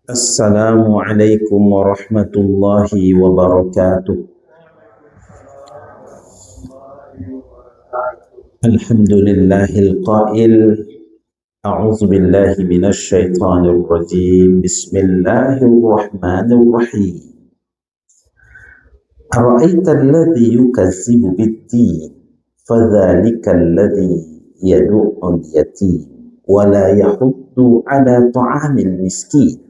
Assalamualaikum warahmatullahi wabarakatuh. Alhamdulillahil qail. A'udzu billahi minasy syaithanir rajim. Bismillahirrahmanirrahim. Ara'aita alladhi yukazzibu bid-din fadhalika alladhi yad'u'ul yatim wa la yahuddu 'ala ta'amil miskin.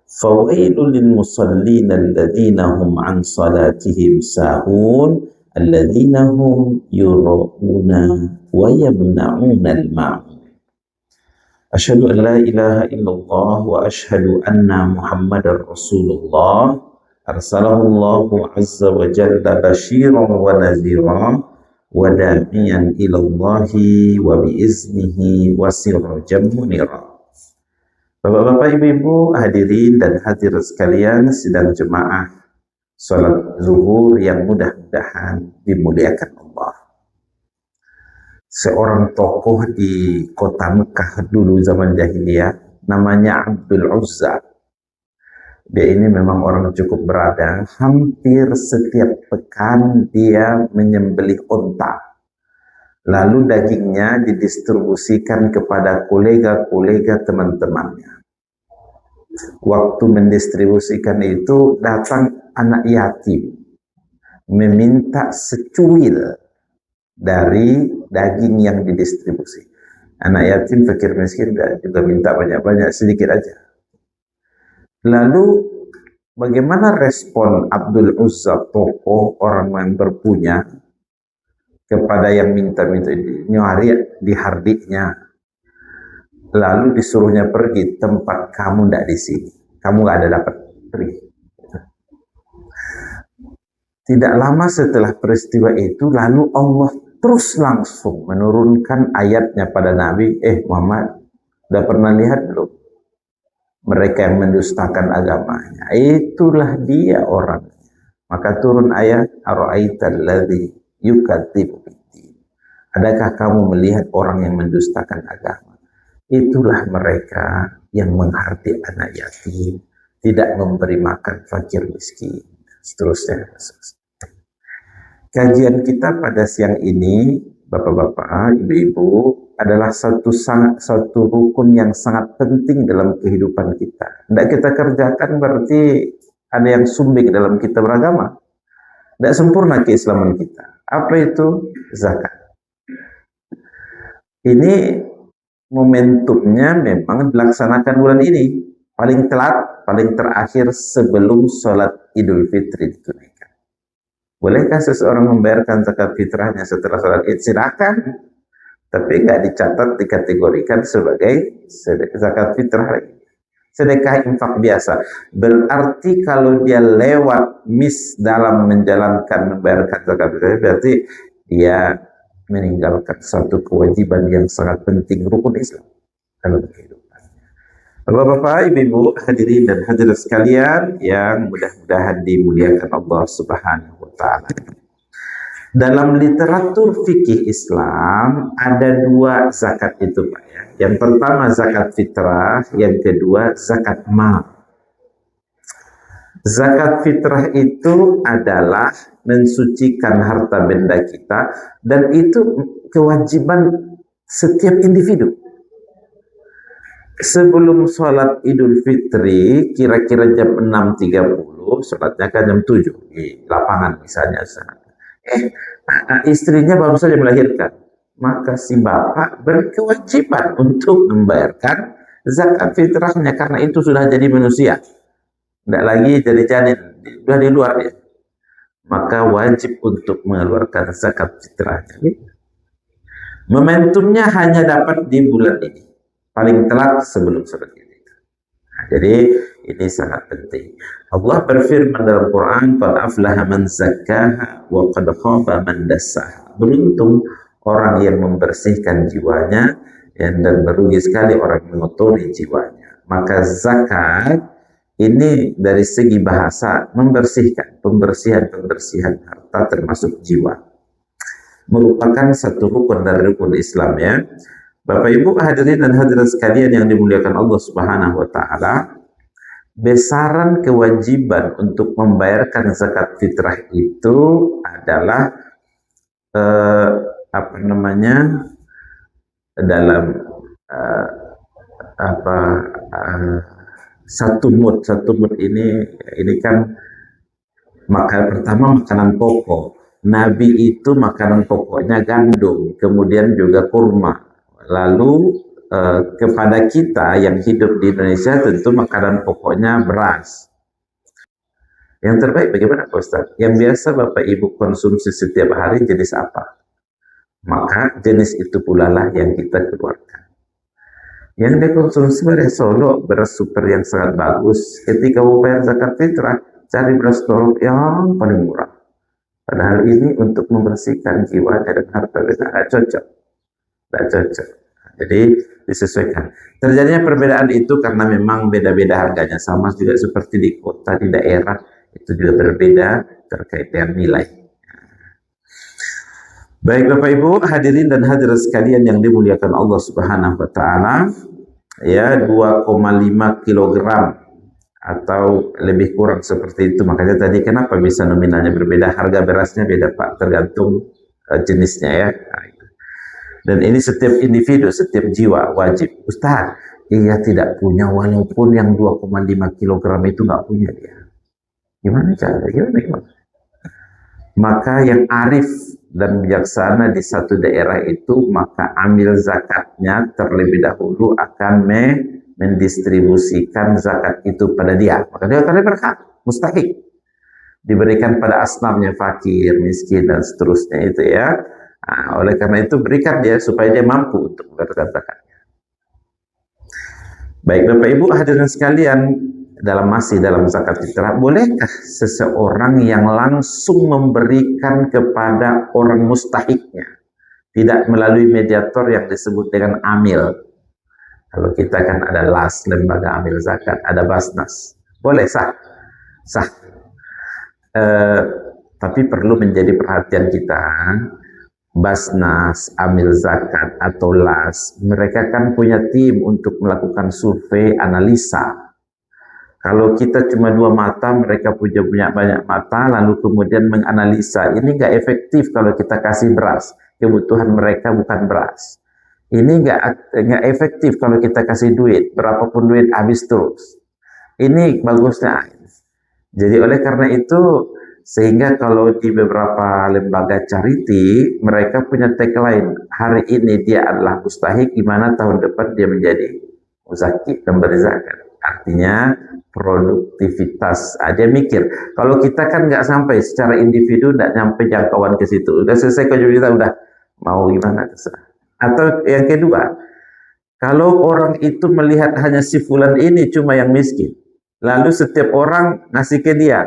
Fawailul lil musallin alladzina hum an salatihim sahun alladzina hum yura'una wa yamna'una al-ma'un. Asyhadu an la ilaha illallah wa asyhadu anna Muhammadar Rasulullah arsalahullahu azza wa jalla basyiran wa nadhiran wa da'iyan ila Allahi wa biiznihi wa sirajan munira. Bapak-bapak, ibu-ibu, hadirin dan hadirat sekalian sidang jemaah salat zuhur yang mudah-mudahan dimuliakan Allah. Seorang tokoh di kota Mekah dulu zaman jahiliyah namanya Abdul Uzza. Dia ini memang orang cukup berada. Hampir setiap pekan dia menyembelih unta. Lalu dagingnya didistribusikan kepada kolega-kolega teman-temannya. Waktu mendistribusikan itu datang anak yatim meminta secuil dari daging yang didistribusi. Anak yatim fakir miskin juga minta banyak-banyak, sedikit aja. Lalu bagaimana respon Abdul Uzza, tokoh orang yang berpunya, kepada yang minta-minta nyari di hardiknya, lalu disuruhnya pergi, tempat kamu tidak di sini, kamu nggak ada dapat pergi. Tidak lama setelah peristiwa itu, lalu Allah terus langsung menurunkan ayatnya pada Nabi, Muhammad, udah pernah lihat belum mereka yang mendustakan agamanya? Itulah dia orangnya. Maka turun ayat, ara'aital ladzi yukadzibu biddin. Adakah kamu melihat orang yang mendustakan agama? Itulah mereka yang menghardik anak yatim, tidak memberi makan fakir miskin, seterusnya. Kajian kita pada siang ini, bapak-bapak, ibu-ibu, adalah satu rukun yang sangat penting dalam kehidupan kita. Tidak kita kerjakan berarti ada yang sumbing dalam kita beragama. Tidak sempurna keislaman kita. Apa itu? Zakat. Ini momentumnya memang dilaksanakan bulan ini. Paling telat, paling terakhir sebelum sholat Idul Fitri ditunaikan. Bolehkah seseorang membayarkan zakat fitrahnya setelah sholat Id? Silakan. Tapi nggak dicatat, dikategorikan sebagai zakat fitrah lagi. Sedekah infak biasa. Berarti kalau dia lewat dalam menjalankan membayarkan zakat fitrah, berarti dia meninggalkan satu kewajiban yang sangat penting, rukun Islam dalam kehidupannya. Bapak-bapak, ibu-ibu, hadirin dan hadirat sekalian yang mudah-mudahan dimuliakan Allah Subhanahu wa Ta'ala. Dalam literatur fikih Islam ada dua zakat itu, Pak, ya. Yang pertama zakat fitrah, yang kedua zakat mal. Zakat fitrah itu adalah mensucikan harta benda kita, dan itu kewajiban setiap individu. Sebelum sholat Idul Fitri, kira-kira jam 6.30, sholatnya kan jam 7 di lapangan misalnya. Istrinya baru saja melahirkan, maka si bapak berkewajiban untuk membayarkan zakat fitrahnya, karena itu sudah jadi manusia, tidak lagi jadi janin, sudah di luar dia. Maka wajib untuk mengeluarkan zakat fitrahnya. Momentumnya hanya dapat di bulan ini, paling telat sebelum sholat ini. Jadi ini sangat penting. Allah berfirman dalam Quran, qad aflaha man zakkaha wa qad khaba man dassaha. Beruntung orang yang membersihkan jiwanya, dan merugi sekali orang yang mengotori jiwanya. Maka zakat ini dari segi bahasa membersihkan, pembersihan harta termasuk jiwa. Merupakan satu rukun dari rukun Islam, ya. Bapak Ibu hadirin dan hadirat sekalian yang dimuliakan Allah Subhanahu wa Ta'ala, besaran kewajiban untuk membayarkan zakat fitrah itu adalah eh, apa namanya, dalam eh, apa eh, satu mud ini kan pertama makanan pokok. Nabi itu makanan pokoknya gandum, kemudian juga kurma. Lalu kepada kita yang hidup di Indonesia tentu makanan pokoknya beras. Yang terbaik bagaimana Pak Ustaz? Yang biasa Bapak Ibu konsumsi setiap hari jenis apa? Maka jenis itu pula lah yang kita keluarkan. Yang dikonsumsi beras Solo, beras super yang sangat bagus. Ketika mau bayar zakat fitrah, cari beras Solo yang paling murah. Padahal ini untuk membersihkan jiwa dan harta kita tidak cocok. Tidak cocok. Jadi disesuaikan. Terjadinya perbedaan itu karena memang beda-beda harganya. Sama juga seperti di kota, di daerah. Itu juga berbeda terkait dengan nilai. Baik Bapak Ibu, hadirin dan hadirat sekalian yang dimuliakan Allah Subhanahu wa taala, ya 2,5 kilogram atau lebih kurang seperti itu. Makanya tadi kenapa bisa nominalnya berbeda, harga berasnya beda Pak, tergantung jenisnya ya. Dan ini setiap individu, setiap jiwa wajib. Ustaz, dia tidak punya walaupun yang 2,5 kilogram itu nggak punya dia. Gimana cara? Gimana? Maka yang arif dan bijaksana di satu daerah itu, maka ambil zakatnya terlebih dahulu akan mendistribusikan zakat itu pada dia. Maka dia akan berhak, mustahik. Diberikan pada asnafnya, fakir, miskin, dan seterusnya itu ya. Nah, oleh karena itu berikan dia supaya dia mampu untuk membayar zakatnya. Baik Bapak Ibu hadirin sekalian, masih dalam zakat fitrah, bolehkah seseorang yang langsung memberikan kepada orang mustahiknya, tidak melalui mediator yang disebut dengan amil? Kalau kita kan ada LAS, lembaga amil zakat, ada Basnas, boleh, sah. Tapi perlu menjadi perhatian kita, Basnas, amil zakat atau LAS, mereka kan punya tim untuk melakukan survei analisa. Kalau kita cuma 2 mata, mereka punya banyak mata, lalu kemudian menganalisa. Ini nggak efektif kalau kita kasih beras. Kebutuhan mereka bukan beras. Ini nggak efektif kalau kita kasih duit. Berapapun duit habis terus. Ini bagusnya. Jadi oleh karena itu, sehingga kalau di beberapa lembaga charity, mereka punya tagline, hari ini dia adalah mustahik, gimana tahun depan dia menjadi muzaki, memberi zakat. Artinya produktivitas. Dia mikir, kalau kita kan nggak sampai secara individu, nggak nyampe jangkauan ke situ. Udah selesai kerja kita, udah mau gimana terserah. Atau yang kedua, kalau orang itu melihat hanya si fulan ini cuma yang miskin, lalu setiap orang ngasih ke dia.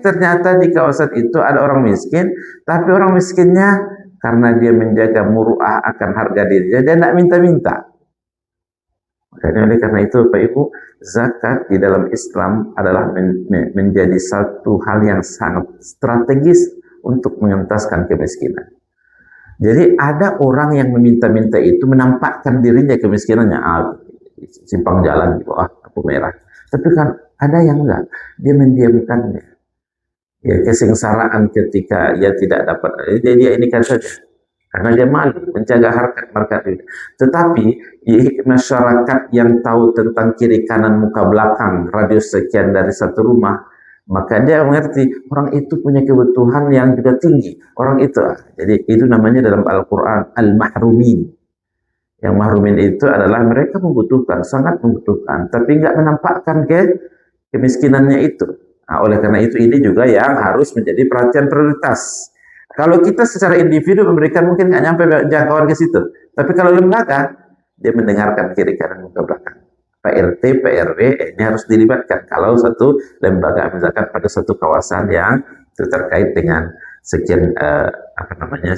Ternyata di kawasan itu ada orang miskin, tapi orang miskinnya karena dia menjaga muruah akan harga dirinya, dia tidak minta-minta. Makanya oleh karena itu Bapak Ibu, zakat di dalam Islam adalah menjadi satu hal yang sangat strategis untuk mengentaskan kemiskinan. Jadi ada orang yang meminta-minta itu menampakkan dirinya kemiskinannya, simpang jalan di bawah lampu merah. Tapi kan ada yang enggak, dia mendiamkannya. Ya, kesengsaraan ketika ia tidak dapat, dia ini kan saja. Karena dia malu, menjaga harkat diri. Tetapi masyarakat yang tahu tentang kiri kanan muka belakang, radius sekian dari satu rumah, maka dia mengerti orang itu punya kebutuhan yang juga tinggi. Orang itu, jadi itu namanya dalam Al-Quran al-mahrumin. Yang mahrumin itu adalah mereka membutuhkan, sangat membutuhkan, tapi nggak menampakkan kemiskinannya itu. Nah, oleh karena itu ini juga yang harus menjadi perhatian prioritas. Kalau kita secara individu memberikan mungkin nggak nyampe jangkauan ke situ. Tapi kalau lembaga, dia mendengarkan kiri kanan muka belakang. Pak RT, Pak RW ini harus dilibatkan. Kalau satu lembaga misalkan pada satu kawasan yang terkait dengan sekian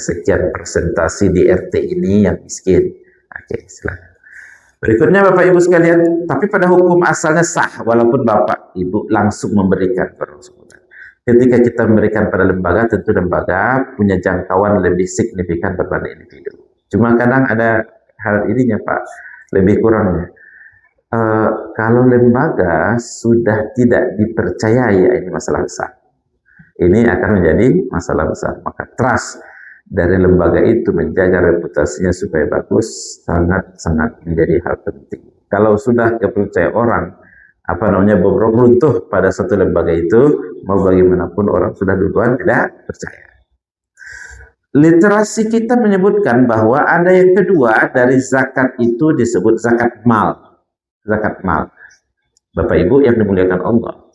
sekian persentasi di RT ini yang miskin. Oke, silakan. Berikutnya Bapak Ibu sekalian, tapi pada hukum asalnya sah walaupun Bapak Ibu langsung memberikan kepada. Ketika kita memberikan pada lembaga, tentu lembaga punya jangkauan lebih signifikan berbanding individu. Cuma kadang ada hal ininya Pak, lebih kurangnya. Kalau lembaga sudah tidak dipercayai, ini masalah besar. Ini akan menjadi masalah besar. Maka trust dari lembaga itu menjaga reputasinya supaya bagus sangat-sangat menjadi hal penting. Kalau sudah kepercayaan orang bobrok runtuh pada satu lembaga itu, mau bagaimanapun orang sudah duluan tidak percaya. Literasi kita menyebutkan bahwa ada yang kedua dari zakat itu disebut zakat mal. Zakat mal. Bapak Ibu yang dimuliakan Allah.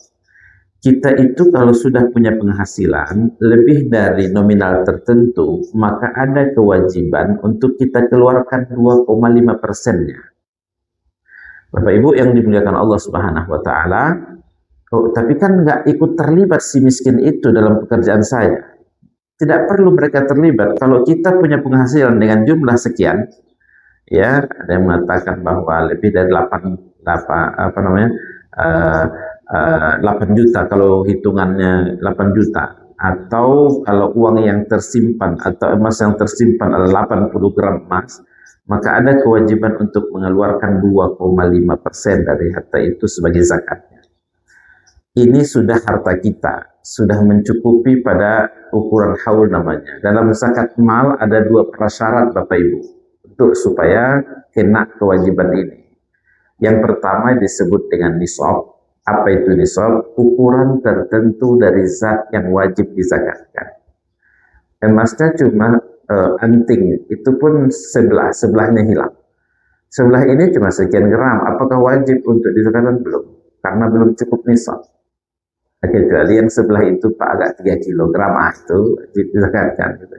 Kita itu kalau sudah punya penghasilan lebih dari nominal tertentu, maka ada kewajiban untuk kita keluarkan 2,5%-nya. Bapak Ibu yang dimuliakan Allah Subhanahu wa taala, tapi kan nggak ikut terlibat si miskin itu dalam pekerjaan saya. Tidak perlu mereka terlibat. Kalau kita punya penghasilan dengan jumlah sekian, ya ada yang mengatakan bahwa lebih dari 8 juta kalau hitungannya 8 juta, atau kalau uang yang tersimpan atau emas yang tersimpan adalah 80 gram emas, maka ada kewajiban untuk mengeluarkan 2,5% dari harta itu sebagai zakatnya. Ini sudah harta kita, sudah mencukupi pada ukuran haul namanya. Dalam zakat mal ada 2 prasyarat Bapak Ibu untuk supaya kena kewajiban ini. Yang pertama disebut dengan nisab. Apa itu nisab? Ukuran tertentu dari zat yang wajib dizakatkan. Emasnya cuma anting, itu pun sebelahnya hilang. Sebelah ini cuma sekian gram, apakah wajib untuk dizakatkan? Belum, karena belum cukup nisab. Kecuali yang sebelah itu Pak agak 3 kilogram, itu dizakatkan. Gitu.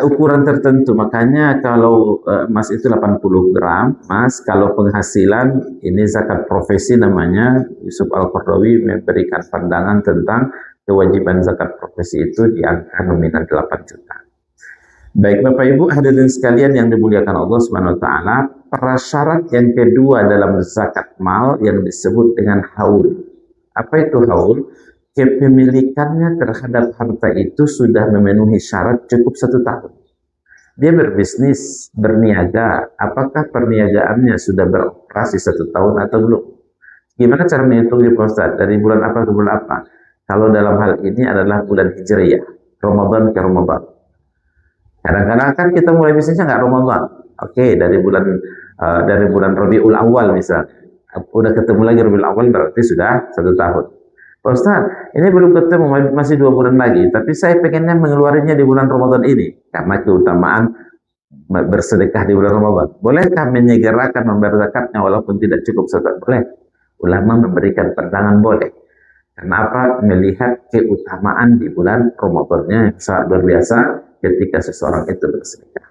Ukuran tertentu, makanya kalau emas itu 80 gram emas, kalau penghasilan ini zakat profesi namanya. Yusuf Al-Qaradawi memberikan pandangan tentang kewajiban zakat profesi itu di angka nominal 8 juta. Baik Bapak Ibu hadirin sekalian yang dimuliakan Allah Subhanahu wa taala, prasyarat yang kedua dalam zakat mal yang disebut dengan haul. Apa itu haul? Kepemilikannya terhadap harta itu sudah memenuhi syarat cukup 1 tahun. Dia berbisnis, berniaga, apakah perniagaannya sudah beroperasi 1 tahun atau belum? Gimana cara menghitungnya Pak Ustaz? Dari bulan apa ke bulan apa? Kalau dalam hal ini adalah bulan Hijriyah, Ramadan ke Ramadan. Kadang-kadang kan kita mulai bisnisnya nggak Ramadan. Oke, dari bulan Rabiul Awal misalnya. Udah ketemu lagi Rabiul Awal berarti sudah 1 tahun. Pak Ustaz, ini belum ketemu, masih 2 bulan lagi. Tapi saya pengennya mengeluarinya di bulan Ramadan ini. Karena keutamaan bersedekah di bulan Ramadan. Bolehkah menyegerakan membayar zakatnya walaupun tidak cukup zakat? Boleh. Ulama memberikan pandangan boleh. Kenapa? Melihat keutamaan di bulan Ramadannya yang sangat luar biasa ketika seseorang itu bersedekah.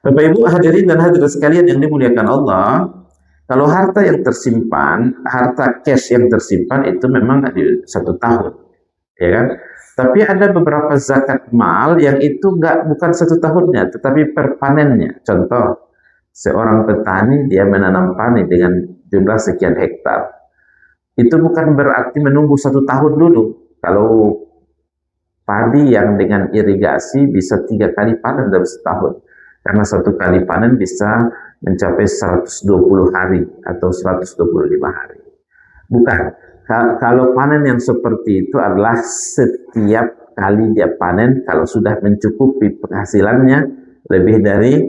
Bapak Ibu hadirin dan hadirat sekalian yang dimuliakan Allah, kalau harta yang tersimpan, harta cash yang tersimpan itu memang di 1 tahun, ya kan? Tapi ada beberapa zakat mal yang itu bukan 1 tahunnya, tetapi per panennya. Contoh, seorang petani dia menanam padi dengan jumlah sekian hektar. Itu bukan berarti menunggu 1 tahun dulu. Kalau padi yang dengan irigasi bisa 3 kali panen dalam setahun. Karena 1 kali panen bisa mencapai 120 hari atau 125 hari. Bukan. Kalau panen yang seperti itu adalah setiap kali dia panen, kalau sudah mencukupi penghasilannya lebih dari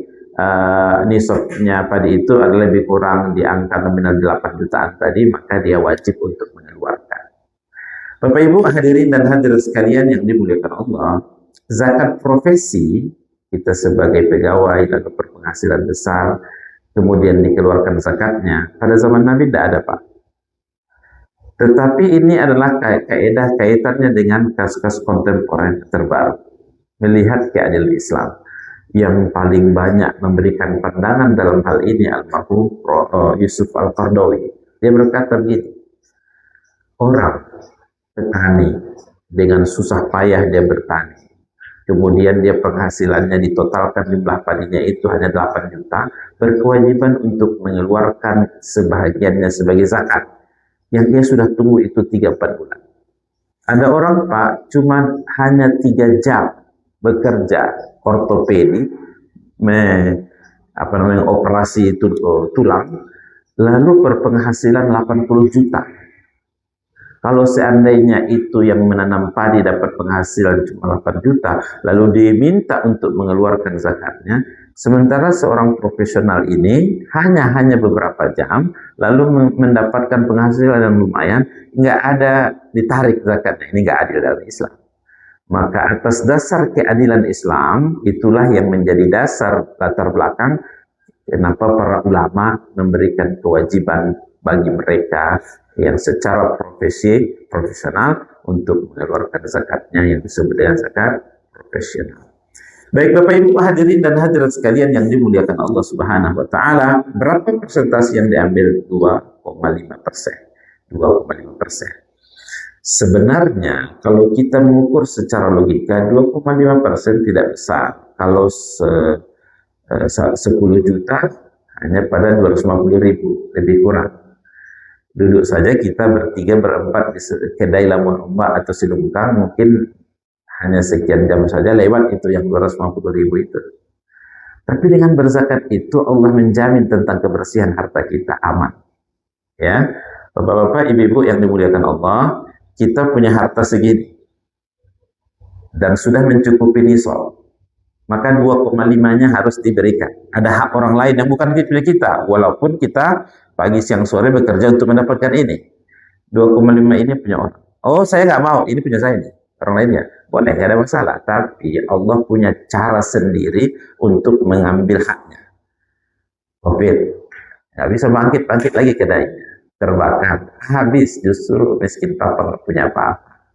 nisabnya padi itu adalah lebih kurang di angka nominal 8 jutaan tadi, maka dia wajib untuk mengeluarkan. Bapak Ibu hadirin dan hadirat sekalian yang dimuliakan Allah, zakat profesi kita sebagai pegawai atau berpenghasilan besar kemudian dikeluarkan zakatnya, pada zaman Nabi tidak ada Pak. Tetapi ini adalah kaidah kaitannya dengan kasus-kasus kontemporer terbaru. Melihat keadilan Islam yang paling banyak memberikan pandangan dalam hal ini almarhum Yusuf Al-Qaradawi. Dia berkata begini, orang petani dengan susah payah dia bertani, kemudian dia penghasilannya ditotalkan jumlah padinya itu hanya 8 juta, berkewajiban untuk mengeluarkan sebahagiannya sebagai zakat yang dia sudah tunggu itu 3-4 bulan. Ada orang Pak cuma hanya 3 jam bekerja ortopedi operasi tulang, lalu berpenghasilan 80 juta. Kalau seandainya itu yang menanam padi dapat penghasilan cuma 8 juta, lalu diminta untuk mengeluarkan zakatnya, sementara seorang profesional ini hanya beberapa jam, lalu mendapatkan penghasilan yang lumayan, nggak ada ditarik zakatnya. Ini nggak adil dalam Islam. Maka atas dasar keadilan Islam, itulah yang menjadi dasar latar belakang kenapa para ulama memberikan kewajiban bagi mereka yang secara profesional untuk mengeluarkan zakatnya yang disebut dengan zakat profesional. Baik Bapak Ibu hadirin dan hadirat sekalian yang dimuliakan Allah Subhanahu wa taala, berapa persentase yang diambil? 2,5%. 2,5%. Sebenarnya kalau kita mengukur secara logika 2,5% tidak besar. Kalau 10 juta hanya pada 250.000, lebih kurang. Duduk saja kita bertiga berempat di kedai Lamun Ombak atau Silungkang, mungkin hanya sekian jam saja lewat itu yang 250.000 itu. Tapi dengan berzakat itu Allah menjamin tentang kebersihan harta kita aman. Ya, Bapak-bapak, ibu-ibu yang dimuliakan Allah, kita punya harta segini dan sudah mencukupi nisab, maka 2,5-nya harus diberikan. Ada hak orang lain yang bukan milik kita, walaupun kita pagi siang sore bekerja untuk mendapatkan ini. 2,5 ini punya orang. Oh, saya nggak mau, ini punya saya nih. Orang lainnya boleh, nggak ada masalah. Tapi Allah punya cara sendiri untuk mengambil haknya. Covid, nggak bisa bangkit lagi kedainya, terbakar, habis. Justru miskin papa nggak punya apa-apa.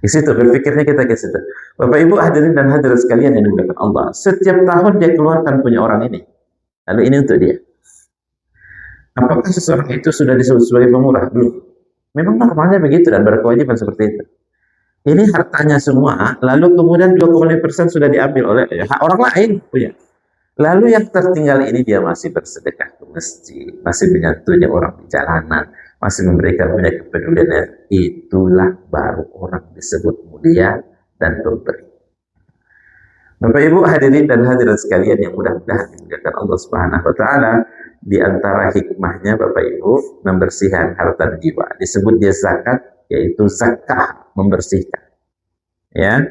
Di situ berpikirnya kita ke situ. Bapak Ibu hadirin dan hadirat sekalian yang dimuliakan Allah, setiap tahun dia keluarkan punya orang ini. Lalu ini untuk dia. Apakah seseorang itu sudah disebut sebagai pemurah? Belum. Memang normalnya begitu dan berkewajiban seperti itu. Ini hartanya semua, lalu kemudian 2,5% sudah diambil oleh hak orang lain punya. Lalu yang tertinggal ini dia masih bersedekah ke masjid, masih menyantuni orang di jalanan, masih memberikan banyak kepedulian. Itulah baru orang disebut mulia dan pemberi. Bapak Ibu hadirin dan hadirat sekalian yang mudah-mudahan dimuliakan Allah Subhanahu wa taala, di antara hikmahnya Bapak Ibu membersihkan harta jiwa. Disebut dia zakat, yaitu zakah, membersihkan. Ya.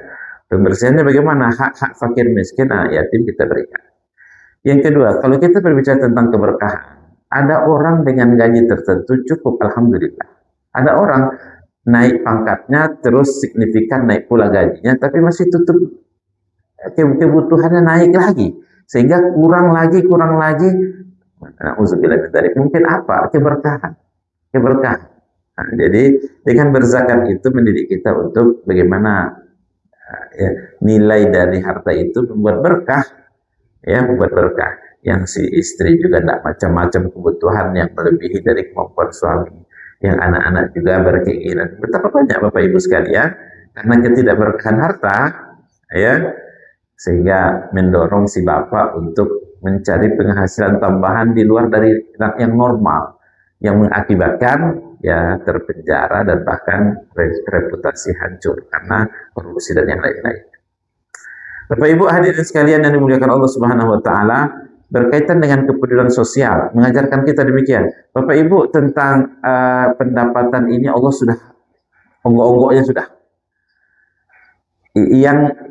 Pembersihannya bagaimana? Hak-hak fakir miskin, yatim kita berikan. Yang kedua, kalau kita berbicara tentang keberkahan, ada orang dengan gaji tertentu cukup, alhamdulillah. Ada orang naik pangkatnya terus signifikan naik pula gajinya, tapi masih tutup kebutuhannya naik lagi, sehingga kurang lagi. Nauzubillah dari mungkin apa? Keberkahan. Nah, jadi dengan berzakat itu mendidik kita untuk bagaimana nilai dari harta itu membuat berkah. Ya, membuat berkah. Yang si istri juga tidak macam-macam kebutuhan yang melebihi dari kemampuan suami. Yang anak-anak juga berkeinginan. Betapa banyak Bapak Ibu sekalian, karena ketidakberkahan harta, ya, sehingga mendorong si bapak untuk mencari penghasilan tambahan di luar dari yang normal, yang mengakibatkan ya terpenjara dan bahkan reputasi hancur karena korupsi dan yang lain-lain. Bapak Ibu hadirin sekalian yang dimuliakan Allah Subhanahu wa taala, berkaitan dengan kepedulian sosial mengajarkan kita demikian. Bapak Ibu, tentang pendapatan ini Allah sudah onggok-onggoknya sudah.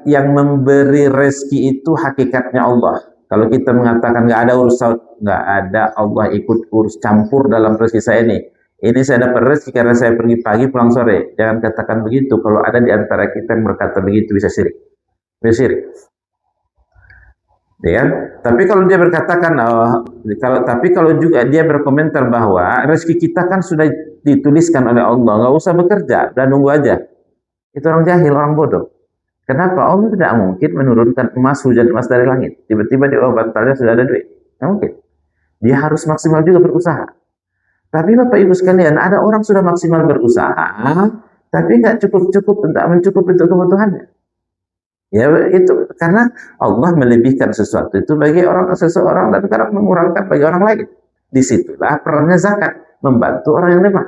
Yang memberi rezeki itu hakikatnya Allah. Kalau kita mengatakan nggak ada urusan, nggak ada, Allah ikut urus campur dalam rezeki saya ini. Ini saya dapat rezeki karena saya pergi pagi pulang sore. Jangan katakan begitu. Kalau ada di antara kita yang berkata begitu bisa syirik. Bisa syirik. Ya, tapi kalau dia berkatakan, kalau juga dia berkomentar bahwa rezeki kita kan sudah dituliskan oleh Allah, nggak usah bekerja, dan nunggu aja. Itu orang jahil, orang bodoh. Kenapa? Allah tidak mungkin menurunkan hujan emas dari langit. Tiba-tiba di bantalnya sudah ada duit. Tidak mungkin. Dia harus maksimal juga berusaha. Tapi Bapak Ibu sekalian, ada orang sudah maksimal berusaha, tapi nggak cukup-cukup untuk mencukupi untuk kebutuhannya. Ya itu karena Allah melebihkan sesuatu itu bagi seseorang dan kadang mengurangkan bagi orang lain. Disitulah perannya zakat, membantu orang yang lemah,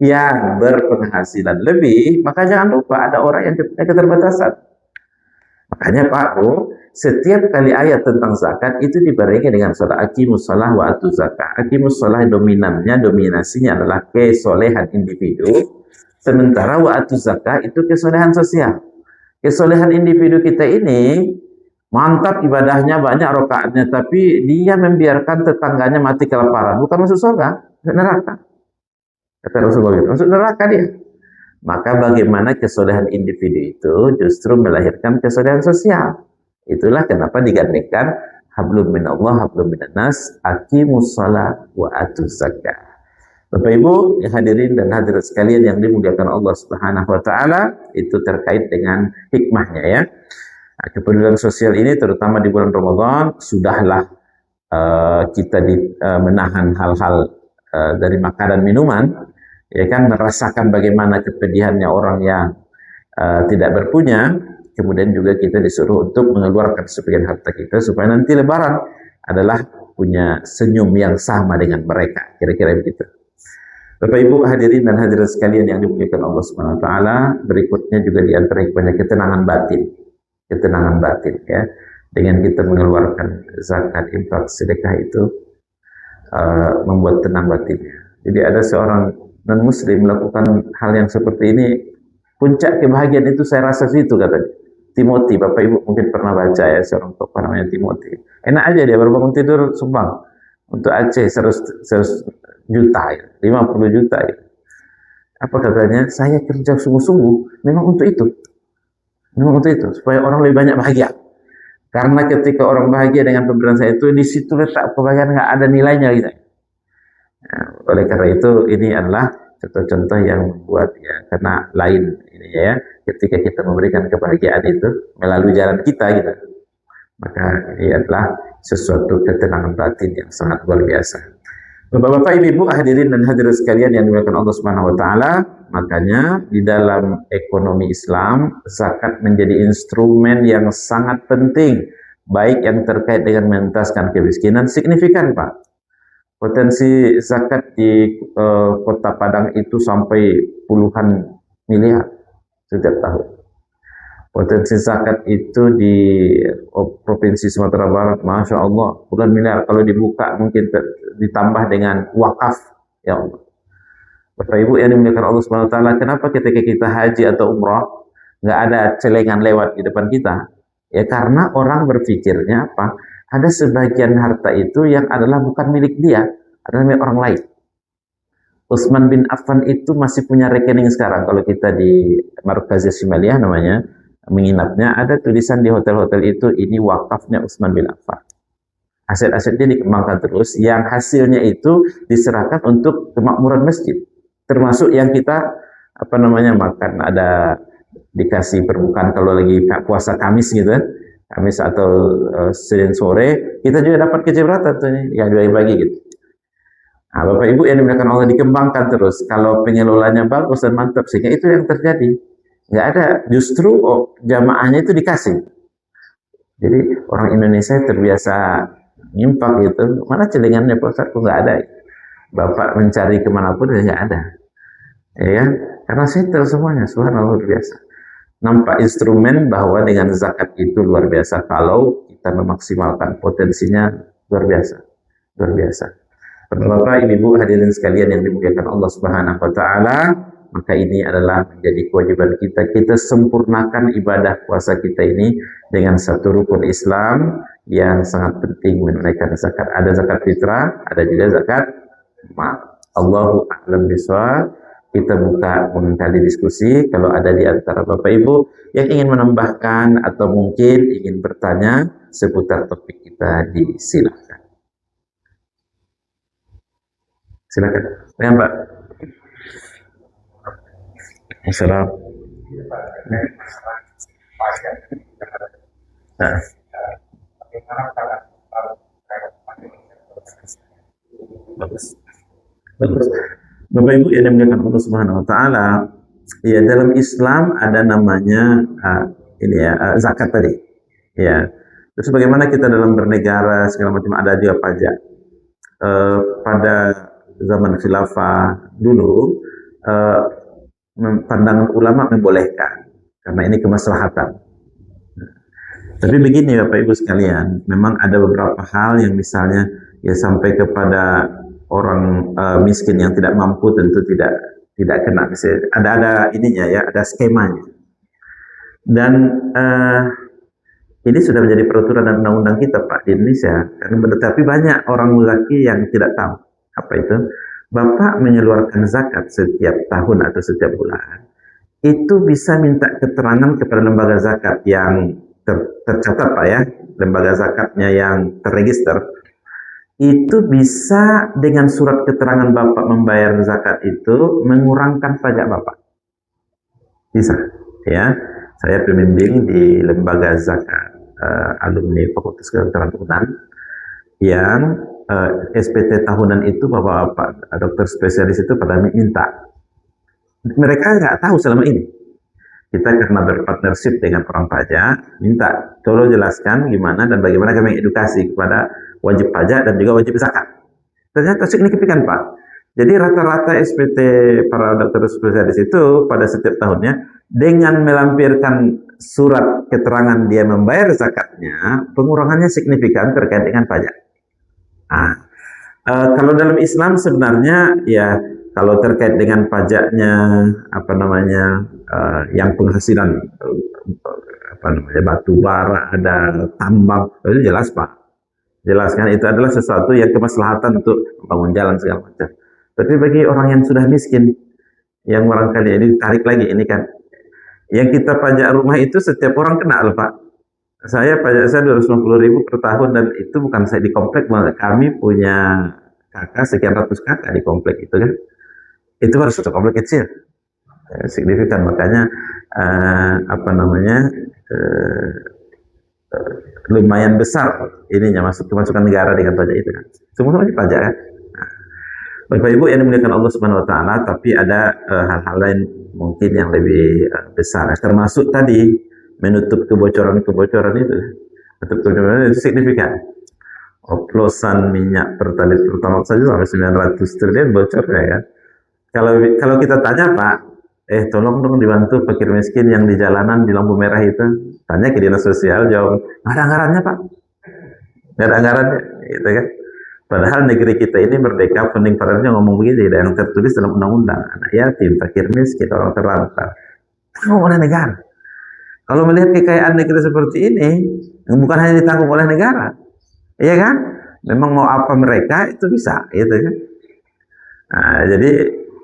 yang berpenghasilan lebih. Maka jangan lupa ada orang yang punya keterbatasan. Makanya Pak Bu, setiap kali ayat tentang zakat itu dibarengi dengan sholat. Aqimus shalah wa atuz zakat. Aqimus shalah dominasinya adalah kesolehan individu, sementara wa atuz zakat itu kesolehan sosial. Kesolehan individu kita ini mantap ibadahnya, banyak rokaatnya, tapi dia membiarkan tetangganya mati kelaparan, bukan masuk surga, masuk neraka. Kata Rasulullah, masuk neraka dia. Maka bagaimana kesolehan individu itu justru melahirkan kesolehan sosial. Itulah kenapa digandengkan hablum minallah, hablum minannas, aqimus shalah wa atuz zakat. Bapak Ibu yang hadirin dan hadirat sekalian yang dimuliakan Allah Subhanahu wa taala, itu terkait dengan hikmahnya ya. Nah, kepedulian sosial ini terutama di bulan Ramadan sudahlah kita menahan hal-hal dari makanan minuman, ya kan, merasakan bagaimana kepedihannya orang yang tidak berpunya. Kemudian juga kita disuruh untuk mengeluarkan sebagian harta kita supaya nanti Lebaran adalah punya senyum yang sama dengan mereka, kira-kira begitu. Bapak Ibu hadirin dan hadirat sekalian yang dimuliakan Allah Subhanahu wa taala, berikutnya juga di antara hikmahnya ketenangan batin. Ketenangan batin ya. Dengan kita mengeluarkan zakat, infak, sedekah itu membuat tenang batinnya. Jadi ada seorang non muslim melakukan hal yang seperti ini, puncak kebahagiaan itu saya rasa situ, katanya Timothy. Bapak Ibu mungkin pernah baca ya, seorang tokoh namanya Timothy. Enak aja dia baru bangun tidur sumbang untuk Aceh 100 juta ya, 50 juta ya. Apa katanya? Saya kerja sungguh-sungguh memang untuk itu. Memang untuk itu, supaya orang lebih banyak bahagia. Karena ketika orang bahagia dengan pemberian saya itu, di situ letak kebahagiaan, nggak ada nilainya gitu. Nah, oleh karena itu ini adalah contoh-contoh yang membuat ya, karena lain ini ya, ketika kita memberikan kebahagiaan itu melalui jalan kita gitu, maka ini adalah sesuatu ketenangan batin yang sangat luar biasa. Bapak-bapak, ibu-ibu, hadirin dan hadirat sekalian yang dimuliakan Allah Subhanahu wa taala, makanya di dalam ekonomi Islam zakat menjadi instrumen yang sangat penting, baik yang terkait dengan mengentaskan kemiskinan signifikan, Pak. Potensi zakat di Kota Padang itu sampai puluhan miliar setiap tahun. Potensi zakat itu di Provinsi Sumatera Barat, Masya Allah, puluhan miliar. Kalau dibuka mungkin ditambah dengan wakaf, ya Allah. Bapak Ibu yang dimuliakan Allah Subhanahu wa taala, kenapa ketika kita haji atau umrah nggak ada celengan lewat di depan kita? Ya karena orang berpikirnya apa? Ada sebagian harta itu yang adalah bukan milik dia, adalah milik orang lain. Utsman bin Affan itu masih punya rekening sekarang. Kalau kita di Markaz Shimaliyah namanya, menginapnya, ada tulisan di hotel-hotel itu, ini wakafnya Utsman bin Affan. Aset-asetnya dikembangkan terus, yang hasilnya itu diserahkan untuk kemakmuran masjid, termasuk yang kita makan, ada dikasih perbukaan kalau lagi puasa Kamis gitu kan, Kamis atau Senin sore, kita juga dapat kecipratan tuh nih, yang dibagi-bagi gitu. Nah, Bapak Ibu yang dimuliakan Allah, dikembangkan terus kalau pengelolanya bagus dan mantap, sehingga itu yang terjadi. Nggak ada, justru jamaahnya itu dikasih. Jadi orang Indonesia terbiasa nyimpak gitu, mana celengannya Pak Ustaz, kok nggak ada? Bapak mencari kemanapun ya nggak ada, ya, karena settle semuanya, subhanallah, luar biasa. Nampak instrumen bahwa dengan zakat itu luar biasa kalau kita memaksimalkan potensinya, luar biasa, luar biasa. Bapak, Ibu, hadirin sekalian yang dimuliakan Allah Subhanahu wa taala, maka ini adalah menjadi kewajiban kita. Kita sempurnakan ibadah puasa kita ini dengan satu rukun Islam yang sangat penting, menunaikan zakat. Ada zakat fitrah, ada juga zakat mal. Allahu a'lam bishawab. Kita buka mengkali diskusi. Kalau ada di antara Bapak Ibu yang ingin menambahkan atau mungkin ingin bertanya seputar topik kita, disilakan. Silakan. Ya, Pak. Assalamualaikum. Nah. Bagus. Bagus. Bapak Ibu yang dimuliakan Allah Subhanahu wa taala, ya dalam Islam ada namanya zakat tadi. Ya. Terus bagaimana kita dalam bernegara segala macam, ada juga pajak. Pada zaman khilafah dulu, pandangan ulama membolehkan karena ini kemaslahatan. Tapi begini Bapak Ibu sekalian, memang ada beberapa hal yang misalnya ya sampai kepada orang miskin yang tidak mampu tentu tidak kena. Ada ininya ya, ada skemanya. Dan ini sudah menjadi peraturan dan undang-undang kita Pak di Indonesia. Tetapi banyak orang lelaki yang tidak tahu apa itu. Bapak mengeluarkan zakat setiap tahun atau setiap bulan, itu bisa minta keterangan kepada lembaga zakat yang tercatat Pak ya, lembaga zakatnya yang terregister. Itu bisa dengan surat keterangan Bapak membayar zakat itu mengurangkan pajak Bapak. Bisa ya. Saya pembimbing di lembaga zakat alumni Fakultas Kedokteran UNAN yang SPT tahunan itu bapak-bapak dokter spesialis itu pada minta. Mereka nggak tahu selama ini. Kita karena berpartnership dengan orang pajak, minta tolong jelaskan gimana dan bagaimana kami edukasi kepada wajib pajak dan juga wajib zakat. Ternyata signifikan Pak. Jadi rata-rata SPT para dokter spesialis itu pada setiap tahunnya dengan melampirkan surat keterangan dia membayar zakatnya, pengurangannya signifikan terkait dengan pajak. Nah, kalau dalam Islam sebenarnya ya kalau terkait dengan pajaknya apa namanya yang penghasilan apa namanya batu bara ada tambang itu jelas Pak, jelaskan itu adalah sesuatu yang kemaslahatan untuk membangun jalan segala macam. Tapi bagi orang yang sudah miskin yang barangkali ini tarik lagi ini kan yang kita pajak rumah itu setiap orang kena loh Pak. Saya pajak saya 250.000 per tahun dan itu bukan saya di komplek, kami punya kakak sekian ratus kakak di komplek itu kan. Itu harus satu komplek kecil. Signifikan makanya apa namanya lumayan besar ininya masukan negara dengan pajak itu kan. Semua pajak kan. Bapak Ibu yang dimuliakan Allah Subhanahu wa taala, tapi ada hal-hal lain mungkin yang lebih besar termasuk tadi menutup kebocoran-kebocoran itu. Itu signifikan. Oplosan minyak pertalite pertamax saja sampai 900 triliun bocornya ya. Kalau kita tanya Pak, tolong dong dibantu fakir miskin yang di jalanan di lampu merah itu, tanya ke dinas sosial, jawab nggak ada anggarannya Pak, nggak ada anggarannya, gitu kan. Padahal negeri kita ini merdeka, founding fathernya ngomong begini, yang tertulis dalam undang-undang, anak yatim, fakir miskin, orang terlantar, tanggung oleh negara. Kalau melihat kekayaan negeri seperti ini, bukan hanya ditanggung oleh negara, iya kan? Memang mau apa mereka itu bisa, gitu kan? Nah, jadi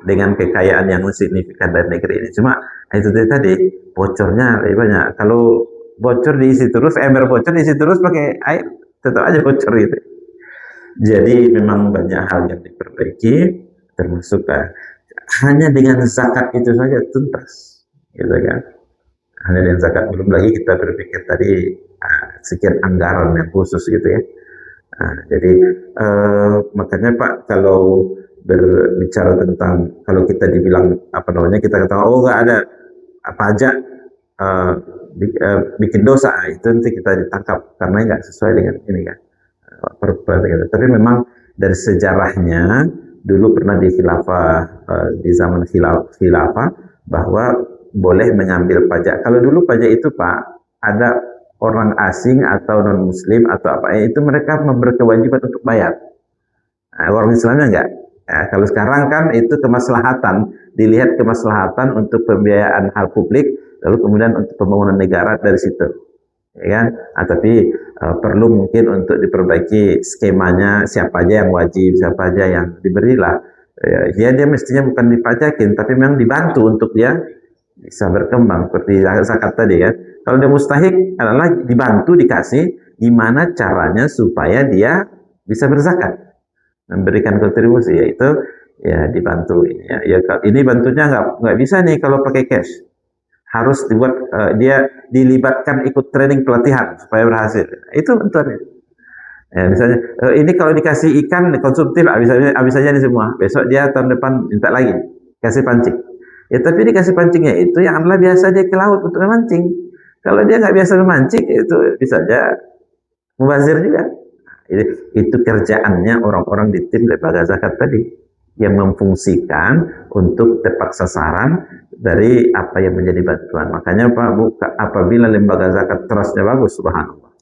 dengan kekayaan yang signifikan dari negeri ini, cuma itu tadi bocornya lebih banyak. Kalau bocor diisi terus, ember bocor diisi terus pakai air, tetap aja bocor gitu. Jadi memang banyak hal yang diperbaiki, termasuk hanya dengan zakat itu saja tuntas, gitu kan? Hanya dengan zakat, belum lagi kita berpikir tadi sekian anggaran yang khusus gitu ya. Jadi makanya Pak, kalau berbicara tentang kalau kita dibilang apa namanya kita katakan oh nggak ada pajak bikin dosa, itu nanti kita ditangkap karena nggak sesuai dengan ini kan. Tapi memang dari sejarahnya dulu pernah di khilafah di zaman khilafah bahwa boleh mengambil pajak. Kalau dulu pajak itu Pak, ada orang asing atau non muslim atau apa itu mereka berkewajiban untuk bayar. Orang Islamnya enggak. Kalau sekarang kan itu kemaslahatan, dilihat kemaslahatan untuk pembiayaan hal publik, lalu kemudian untuk pembangunan negara dari situ. Ya kan? Tapi perlu mungkin untuk diperbaiki skemanya, siapa aja yang wajib, siapa aja yang diberilah. Dia mestinya bukan dipajakin, tapi memang dibantu untuk dia bisa berkembang seperti zakat tadi kan. Kalau dia mustahik adalah dibantu, dikasih gimana caranya supaya dia bisa berzakat, memberikan kontribusi, yaitu ya dibantu. Ya ini bantunya nggak bisa nih kalau pakai cash. Harus dibuat dia dilibatkan ikut training pelatihan supaya berhasil. Itu bantuannya. Ya, misalnya ini kalau dikasih ikan konsumtif habis aja nih semua. Besok dia tahun depan minta lagi kasih pancing. Ya tapi dikasih pancingnya itu yang adalah biasa dia ke laut untuk memancing. Kalau dia nggak biasa memancing itu bisa aja mubazir juga. Itu kerjaannya orang-orang di tim lembaga zakat tadi yang memfungsikan untuk tepat sasaran dari apa yang menjadi bantuan. Makanya Pak Bu, apabila lembaga zakat trustnya bagus, subhanallah,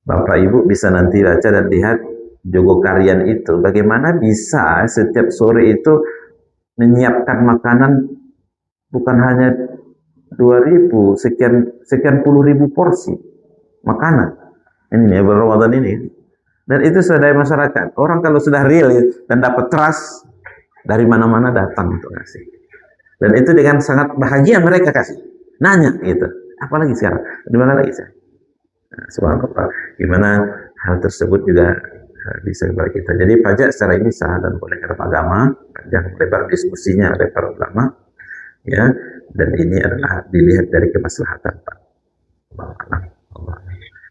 Bapak Ibu bisa nanti baca dan lihat Jogokarian itu, bagaimana bisa setiap sore itu menyiapkan makanan bukan hanya 2.000 sekian puluh ribu porsi makanan ini ya, Ramadan ini. Dan itu sudah dari masyarakat. Orang kalau sudah real dan dapat trust, dari mana-mana datang untuk ngasih. Dan itu dengan sangat bahagia mereka kasih. Nanya gitu. Apalagi sekarang? Di mana lagi saya? Nah, subhanallah. Gimana hal tersebut juga bisa kepada kita. Jadi pajak secara ini sah dan boleh karena agama. Jangan lebar diskusinya oleh para ulama. Ya, dan ini adalah dilihat dari kemaslahatan Pak. Allah.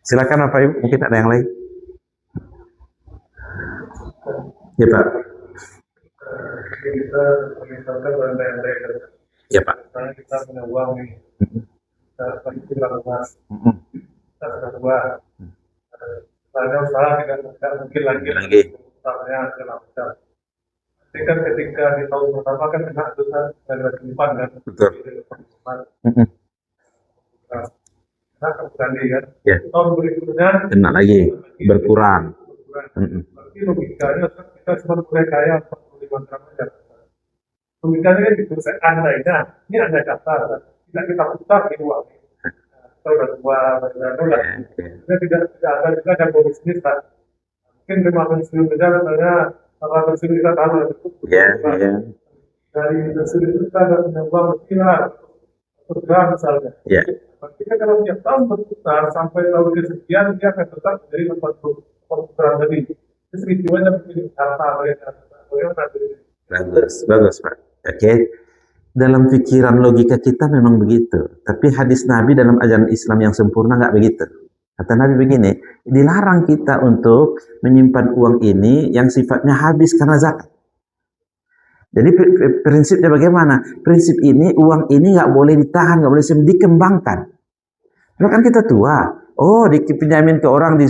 Silakan Bapak Ibu, mungkin ada yang lain. Ya Pak. Kita misalkan berandai-andai, Ya Pak. karena kita punya uang nih, kita rumah, kita sudah tua, ada usaha tidak mungkin lagi, usahanya segala. Tapi kan ketika di tahun pertama kan kena dosa dari simpan kan, Betul. Nah, kembali kan, Ya. tahun berikutnya Kena lagi, berkurang. Tapi logikanya kita cuma boleh kaya 45 gram aja. Logikanya kan gitu, seandainya ini ada kata, tidak kita putar di uang. Kita udah tua, udah dolar. Kita tidak ada juga yang berbisnis lah. Mungkin 5 pensiun saja misalnya, kalau pensiun kita tahu Ya. dari pensiun itu kita ada punya uang sekitar 1 gram misalnya. Ya. Berarti kan kalau tiap tahun berputar sampai tahun kesekian dia akan tetap menjadi 40 gram tadi. Itu segitunya menjadi harta bagaimana? Bagus Pak. Oke. Dalam pikiran logika kita memang begitu. Tapi hadis Nabi dalam ajaran Islam yang sempurna nggak begitu. Kata Nabi begini, dilarang kita untuk menyimpan uang ini yang sifatnya habis karena zakat. Jadi prinsipnya bagaimana? Prinsip ini, uang ini nggak boleh ditahan, nggak boleh dikembangkan. Karena kan kita tua. Oh, dipinjamin ke orang,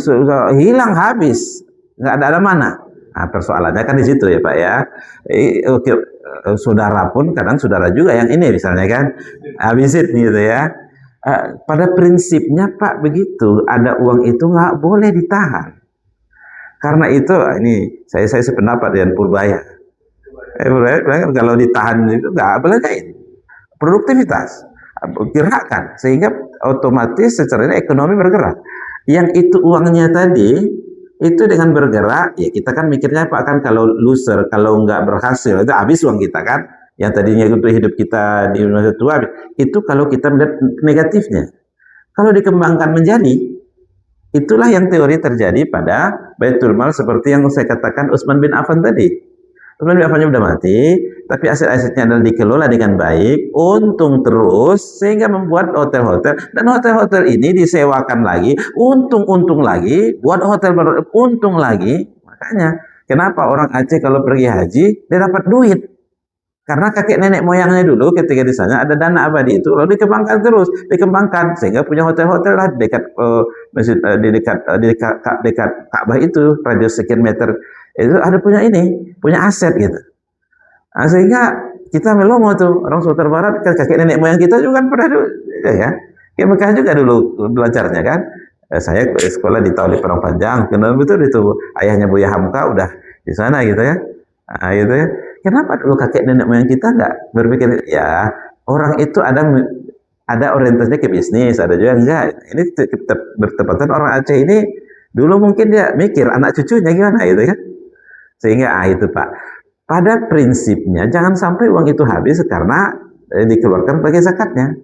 hilang habis. Nggak ada mana. Nah, persoalannya kan di situ ya Pak ya. Oke, saudara pun kadang saudara juga yang ini misalnya kan. Habisin gitu ya. Pada prinsipnya Pak begitu, ada uang itu nggak boleh ditahan. Karena itu, ini saya sependapat dengan Purbaya. Kalau ditahan itu nggak boleh kain. Produktivitas, gerakkan sehingga otomatis secara ekonomi bergerak. Yang itu uangnya tadi itu dengan bergerak, ya kita kan mikirnya Pak kan kalau loser, kalau nggak berhasil itu habis uang kita kan. Yang tadinya untuk hidup kita di masa tua itu kalau kita melihat negatifnya. Kalau dikembangkan menjadi, itulah yang teori terjadi pada Baitul Mal seperti yang saya katakan Utsman bin Affan tadi. Utsman bin Affan udah mati, tapi aset-asetnya adalah dikelola dengan baik, untung terus sehingga membuat hotel-hotel, dan hotel-hotel ini disewakan lagi, untung lagi, buat hotel baru untung lagi. Makanya kenapa orang Aceh kalau pergi haji dia dapat duit? Karena kakek nenek moyangnya dulu ketika di sana ada dana abadi itu lalu dikembangkan sehingga punya hotel-hotel lah dekat masjid di dekat Ka'bah itu radius sekian meter itu ada punya aset gitu. Nah, sehingga kita melongo tuh orang Sumatera Barat kakek nenek moyang kita juga kan pernah dulu ya ke Mekah juga dulu belajarnya kan. Saya sekolah di Taulib Padang Panjang, kenal betul itu ayahnya Buya Hamka udah di sana gitu ya. Nah, gitu ya. Kenapa dulu kakek nenek moyang kita nggak berpikir ya orang itu ada orientasinya ke bisnis, ada juga enggak. Ini bertepatan orang Aceh ini dulu mungkin dia mikir anak cucunya gimana gitu kan. Sehingga itu Pak. Pada prinsipnya jangan sampai uang itu habis karena dikeluarkan sebagai zakatnya.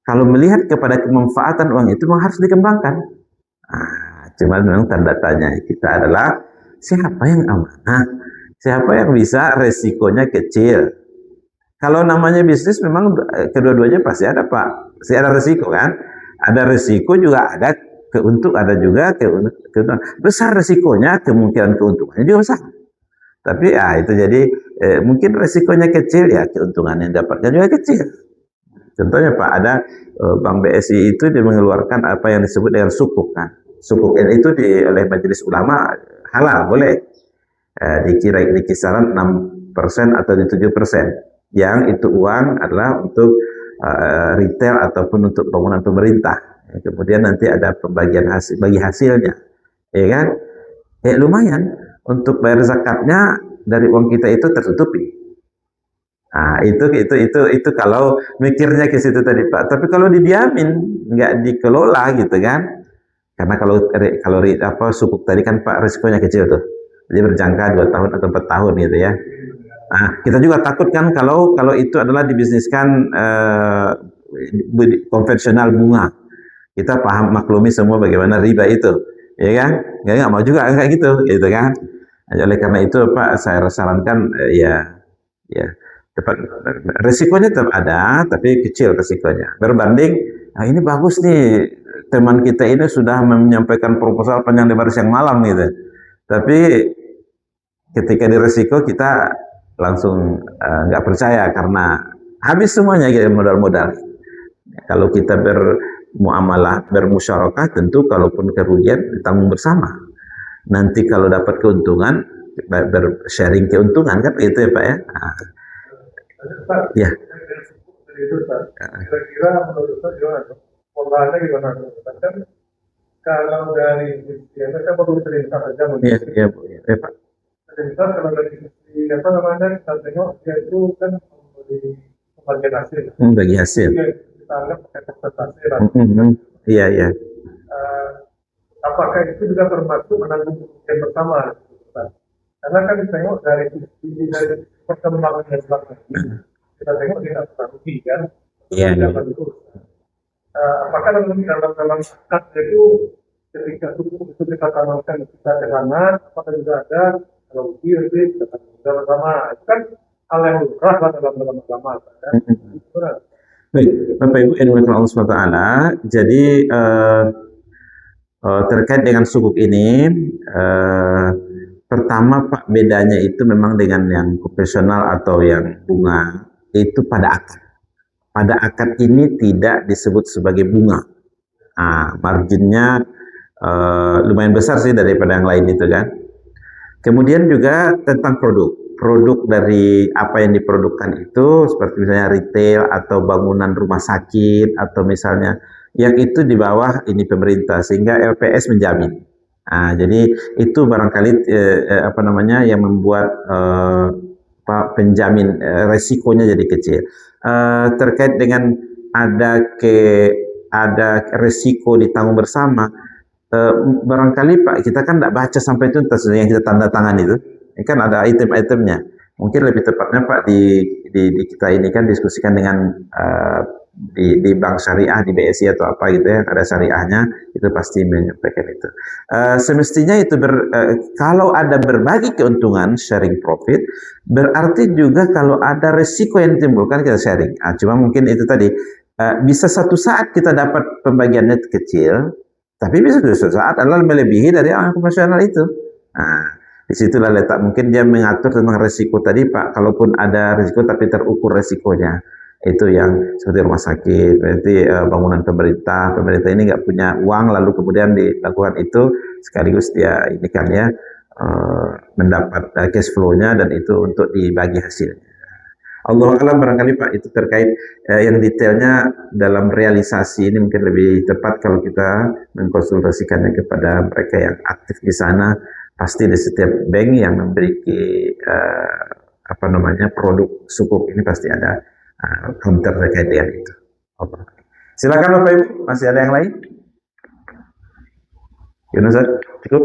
Kalau melihat kepada kemanfaatan uang itu memang harus dikembangkan. Cuma memang tanda tanya kita adalah siapa yang amanah? Siapa yang bisa resikonya kecil? Kalau namanya bisnis memang kedua-duanya pasti ada Pak. Pasti ada resiko kan? Ada resiko juga ada keuntungan, ada juga keuntungan. Besar resikonya, kemungkinan keuntungannya juga besar. Tapi itu jadi mungkin resikonya kecil ya keuntungan yang dapatnya juga kecil. Contohnya Pak ada Bank BSI itu dia mengeluarkan apa yang disebut dengan sukuk kan. Sukuk itu oleh Majelis Ulama halal boleh. Dikira di kisaran 6% atau di 7%. yang itu uang adalah untuk retail ataupun untuk bangunan pemerintah. Kemudian nanti ada pembagian hasil, bagi hasilnya, ya kan? Lumayan untuk bayar zakatnya dari uang kita itu tertutupi. Nah, itu kalau mikirnya ke situ tadi Pak. Tapi kalau didiamin, nggak dikelola gitu kan? Karena kalau apa sukuk tadi kan Pak risikonya kecil tuh. Jadi berjangka 2 tahun atau 4 tahun gitu ya. Nah, kita juga takut kan kalau itu adalah dibisniskan konvensional bunga. Kita paham maklumi semua bagaimana riba itu, ya kan? Nggak mau juga kayak gitu kan? Oleh karena itu Pak, saya sarankan ya tepat resikonya tetap ada, tapi kecil resikonya. Berbanding, nah ini bagus nih teman kita ini sudah menyampaikan proposal panjang lebar siang malam gitu. Tapi ketika di resiko kita langsung nggak percaya karena habis semuanya gitu modal-modal. Kalau kita bermuamalah, bermusyarakah, tentu kalaupun kerugian ditanggung bersama. Nanti kalau dapat keuntungan, bersharing keuntungan kan itu ya Pak ya. Pak, Ya. itu Pak. Kira-kira menurut Ustaz gimana? Polanya gimana? Kan kalau dari biasanya saya baru cerita saja mungkin. Iya Bu. Ya, Pak. Cerita kalau dari sisi apa namanya kita tengok dia itu kan memberi pembagian hasil. Bagi hasil. Kita anggap pakai persentase lah. Iya. Apakah itu juga termasuk menanggung kerugian bersama? Karena kan ditengok dari sisi dari perkembangan yang belakang. Kita tengok tidak rugi kan? Iya. Apakah dalam akad itu ketika itu kita tanamkan kita ke sana, apakah juga ada rugi kita tanggung bersama? Itu kan hal yang lumrah dalam agama. Baik, Bapak Ibu yang dimuliakan Allah SWT. Jadi terkait dengan sukuk ini, pertama Pak, bedanya itu memang dengan yang konvensional atau yang bunga itu pada akad. Pada akad ini tidak disebut sebagai bunga. Marginnya lumayan besar sih daripada yang lain itu kan. Kemudian juga tentang produk dari apa yang diprodukkan itu seperti misalnya retail atau bangunan rumah sakit atau misalnya yang itu di bawah ini pemerintah sehingga LPS menjamin. Jadi itu barangkali apa namanya yang membuat penjamin resikonya jadi kecil. Terkait dengan ada resiko ditanggung bersama, barangkali Pak kita kan tidak baca sampai tuntas yang kita tanda tangan itu. Ini kan ada item-itemnya. Mungkin lebih tepatnya Pak di kita ini kan diskusikan dengan di bank syariah, di BSI atau apa gitu ya, ada syariahnya, itu pasti menyampaikan itu. Semestinya itu kalau ada berbagi keuntungan, sharing profit, berarti juga kalau ada resiko yang ditimbulkan kita sharing. Cuma mungkin itu tadi, bisa satu saat kita dapat pembagiannya kecil, tapi bisa suatu saat adalah melebihi dari yang konvensional itu. Disitulah letak mungkin dia mengatur tentang resiko tadi Pak, kalaupun ada resiko tapi terukur resikonya. Itu yang seperti rumah sakit, berarti bangunan pemerintah ini nggak punya uang lalu kemudian dilakukan itu sekaligus dia ini kan ya mendapat cash flow-nya dan itu untuk dibagi hasilnya. Allah alam barangkali Pak itu terkait yang detailnya dalam realisasi ini mungkin lebih tepat kalau kita mengkonsultasikannya kepada mereka yang aktif di sana. Pasti di setiap bank yang memiliki apa namanya produk sukuk ini pasti ada counter terkait dengan itu. Silakan Bapak Ibu, masih ada yang lain? Yunus, cukup?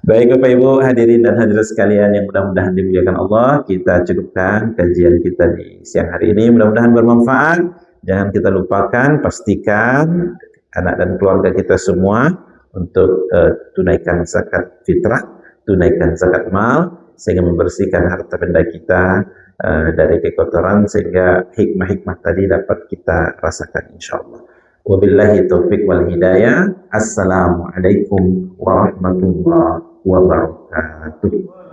Baik Bapak Ibu hadirin dan hadirat sekalian yang mudah-mudahan dimuliakan Allah, kita cukupkan kajian kita di siang hari ini, mudah-mudahan bermanfaat. Jangan kita lupakan, pastikan anak dan keluarga kita semua untuk tunaikan zakat fitrah, tunaikan zakat mal, sehingga membersihkan harta benda kita dari kekotoran, sehingga hikmah-hikmah tadi dapat kita rasakan insyaallah. Wabillahi taufiq wal hidayah. Assalamualaikum warahmatullahi wabarakatuh.